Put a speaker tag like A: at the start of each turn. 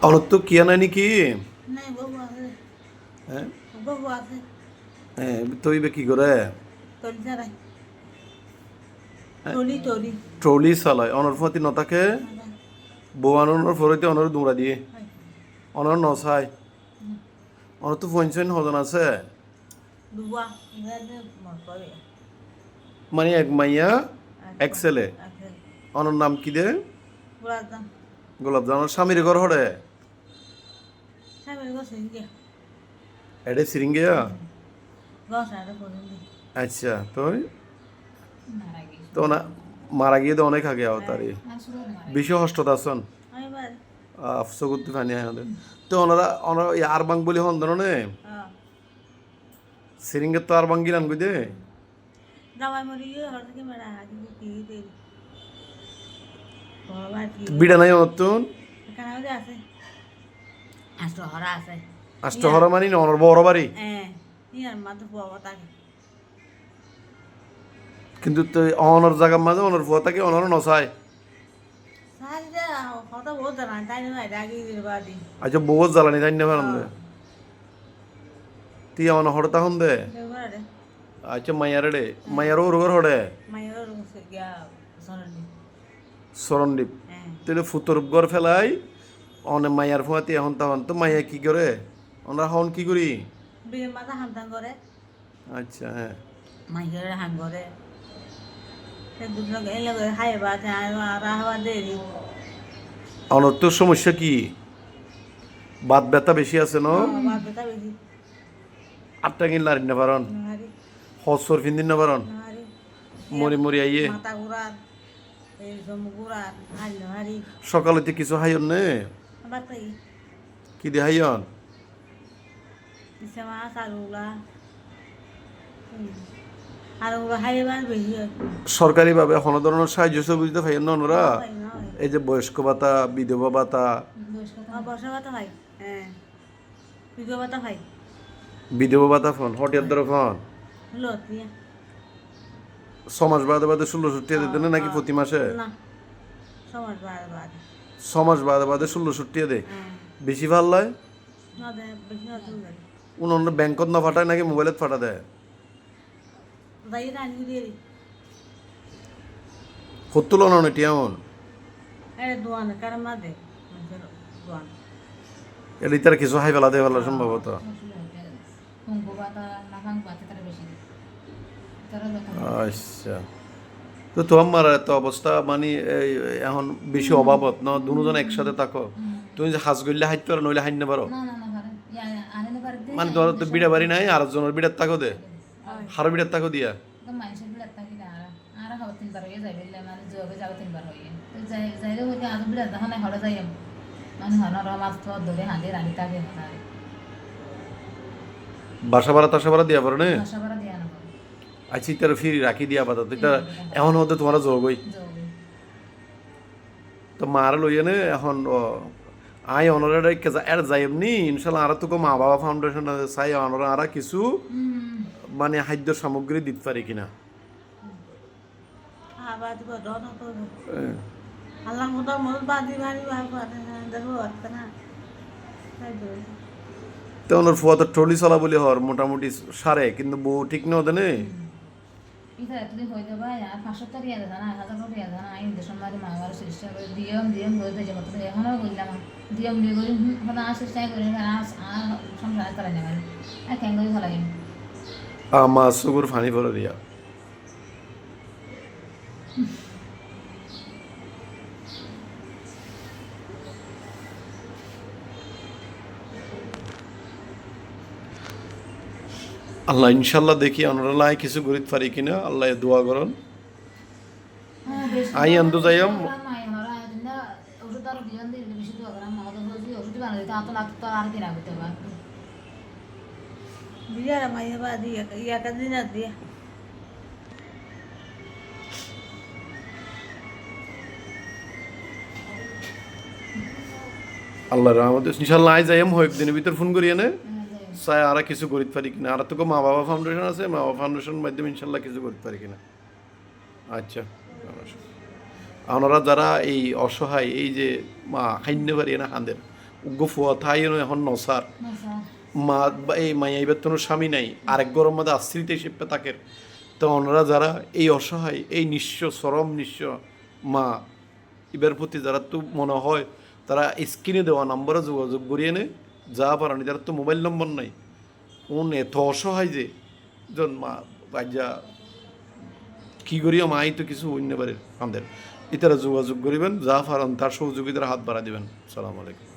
A: আমার তো কিয়া নাই নাকি?
B: নাই বহু আছে।
A: হ্যাঁ,
B: বহু আছে।
A: হ্যাঁ, তৈবে কি করে?
B: তলি ছাড়াই।
A: হ্যাঁ,
B: তলি।
A: ট্রলি চালায় অনর ফাতি নতাকে বউ আনর ফরইতে অনর দুমড়া দিয়ে অনর নছায় অনর তো পঞ্চান হজন আছে
B: দুয়া ইংরাজি মত করে।
A: মানে এক মাইয়া এক
B: একদম
A: ছেলে
B: আছে।
A: অনর নাম কি দে?
B: গোলাপজাম।
A: গোলাপ জামর স্বামীর ঘর হরে
B: স্বামীর গছে গিয়া।
A: এডে সিরিঙ্গিয়া।
B: গছ আর পছন্দ।
A: আচ্ছা তুই
C: মারা গেছে।
A: তো না মারা গিয়ে তো অনেক আগে
B: হ্যাঁ।
A: তারি
C: আসলে মারা
A: বিশ্ব হস্তত আছেন
B: আমি বার।
A: আফসো করতে ফানি আমাদের তো ওনারা ওনারা আর বাং বলি হন ধরনে সিরিঙ্গের তো আর বাং গিলান কই দে
B: জামাই মরি গিয়ে হঠাৎ থেকে মেরা হাজি কি দেরি। বাবা কি।
A: বিড়া নাই অনতুন
B: এখানে ওদের আছে। আষ্ট হরা আছে।
A: আষ্টহরা মানি না অনর বড় বাড়ি
B: হ্যাঁ। ইয়ার মাত্র বাবা তাকে।
A: কিন্তু তো অনর জায়গার মাঝে অনর ফুয়া থাকে অনর নছায়
B: সাহায্য কথা বলতে না তাই না রাগি দিল বাদি।
A: আচ্ছা বহুত জ্বালানি তাই না ফারান দে তুই অন হড়তা হন দে
B: দেবরে।
A: আচ্ছা মাইয়ারে ডে মাইয়ারও ওরগর হড়ে
B: মায়ের রুমে গিয়া সরনি।
A: সরণদ্বীপ
B: হ্যাঁ।
A: তাহলে ফুতর ঘর ফেলাই অনে মাইয়ার ফুয়াতি এখন তখন তো মাইয়া কি করে ওনারা হন কি করি
B: বিয়ে মাথা হান্তান করে।
A: আচ্ছা হ্যাঁ
B: মাইকের হান করে। সে দুটো এই লোক হাই বাজে আর হওয়া দেরি।
A: অনর তোর সমস্যা কি বাত ব্যথা বেশি আছে ন
B: বাধ্যতা বেশি।
A: আটটা কিন লারিন না পারন
B: নাহারি
A: হসর ফিন্দিন না পারন
B: নাহারি।
A: মরি মরি আইয়ে
B: মাথা ঘুরার এই জমু ঘুরার হাই নাহারি।
A: সকালেতে কিছু হাইয়ন নে
B: আবার তাই
A: কি দিয়ে হাইয়ন
B: ইসে মাছ আলুগুলা আলুগুলা হাইবার বেশি হয়।
A: সরকারিভাবে কোনো ধরনের সাহায্য সুবিধা পাইয়েন না ওনারা
B: হয় না হয়।
A: এই যে বয়স্ক ভাতা বিধবা ভাতা
B: বর্ষা ভাতা হয়। হ্যাঁ। পিগো ভাতা হয়।
A: বিধবা ভাতা ফোন হটিয়ার দ্বারা ফোন
B: লত নিয়ে।
A: সমাজ বাদে বাদে 1600 টাকা দিতে না নাকি প্রতি মাসে
B: না সমাজ বার।
A: সমাজ বাদে বাদে 1600 টাকা দে
B: হ্যাঁ।
A: বেশি ভাল লয়
B: না দে বেশি না তুমি।
A: উন ব্যাংকত না ফাটায় নাকি মোবাইলত ফাটা দেয়
B: দাই রানি দিয়ে দি।
A: হতুল না টিয়ামন
B: আরে দোয়ান কারণ না দে। দোয়ান।
A: এটা তার কিছু হাই ফেলা দেয় ফেলা সম্ভবত
C: পঙ্গু পাতা নাকাং পাতা তারা বেশি দেয়। তারা যখন
A: আচ্ছা তো তোমার এত অবস্থা মানে এখন বেশি অভাবত ন দুজন একসাথে থাকো তুমি যে হাঁস গইলে হাইতে পারো নইলে হাইতে পারো
C: না না না পারে আনে না পারে
A: মানে তোমার তো বিড়া বাড়ি নাই আর জনের বিড়ার তাকো দে হারো বিড়ার তাকো দিয়া
C: তো মানুষের বিলে থাকি না আর খাবার তিনবার হয়ে যাবে মানে যোগে যাবে তিনবার হয়ে তো যাইলে হইতে আজ বিলে দেখা নাই হরে যাই মানে হনর মাছ তো ধরে হাঁদে রানি থাকে
A: বাসা ভাড়া টাসা ভাড়া দিয়া পারো না
C: বাসা ভাড়া দিয়া না
A: আচ্ছা তার ফিরি রাখি দিয়া পাতা এটা এখন হতে তোমার যোগই
C: যোগে
A: তো মার লইয়া নে এখন আই অনরে এর যাই এমনি ইনশাল্লাহ আর তোকে মা বাবা ফাউন্ডেশন চাই অনরা আর কিছু মানে খাদ্য সামগ্রী দিতে পারি কিনা
B: আবার দিব দন তো। আল্লাহ মতো মত বাদি ভারি ভাব দেখো আর না। তাই তো।
A: তো ওনার ফুয়া তো ট্রলি চলা বলি হর মোটামুটি সারে কিন্তু বউ ঠিক না ওদের নেই
C: এটা এতদিন হয়ে যাবে আর 500 টাকা দিয়ে দেন না 1000 টাকা দিয়ে দেন আইন দেশের মাঝে মামার চেষ্টা করে দিয়ম করে দিয়ে মতো এখনো বললাম দিয়ম দিয়ে করি হলো আর চেষ্টা করি আর সংসার করে না মানে আর কেন করি ভালো লাগে
A: আমা সুগুর ফানি ভরে দিয়া আল্লাহ ইনশাল্লাহ দেখি আমরা লাই কিছু করিতে পারি কিনা আল্লাহ দোয়া করুন আই আন্দু যাইম
C: ওষুধ আরো দিয়ন দিয়ে বেশি দোয়া করাম ওষুধ বানাই তা তো লাগতো আর কিনা করতে পারবে
B: বিয়ার মাইয়া বাদি ইয়াকা দিন দিয়া।
A: আল্লাহ রহমত ইনশাল্লাহ আই যাইম হোক দিনের ভিতর ফোন করিয়ে নে চাই আর কিছু করিতে পারি কিনা আর তোকে মা বাবা ফাউন্ডেশন আছে মা বাবা ফাউন্ডেশনের মাধ্যমে ইনশাল্লাহ কিছু করতে পারি কিনা আচ্ছা আপনারা যারা এই অসহায় এই যে মা খাইতে পারি না হাঁদের গুফুয়া থাই এখন নসার
C: না স্যার
A: মা এই মাইয়া এবার তোর স্বামী নাই আরেক গরম মধ্যে আশ্রিত হিসেবে তাকের তো ওনারা যারা এই অসহায় এই নিঃস্ব চরম নিঃস্ব মা এবার প্রতি যারা তো মনে হয় তারা স্ক্রিনে দেওয়া নম্বরে যোগাযোগ করিয়ে নে যা পারানি যারা তো মোবাইল নম্বর নাই কোন এত অসহায় যে জন মা বাজা কি করিয়া মাই তো কিছু অন্য বাড়ির আমাদের ইতারা যোগাযোগ করিবেন যা পারেন তার সহযোগিতার হাত বাড়া দিবেন সালাম আলাইকুম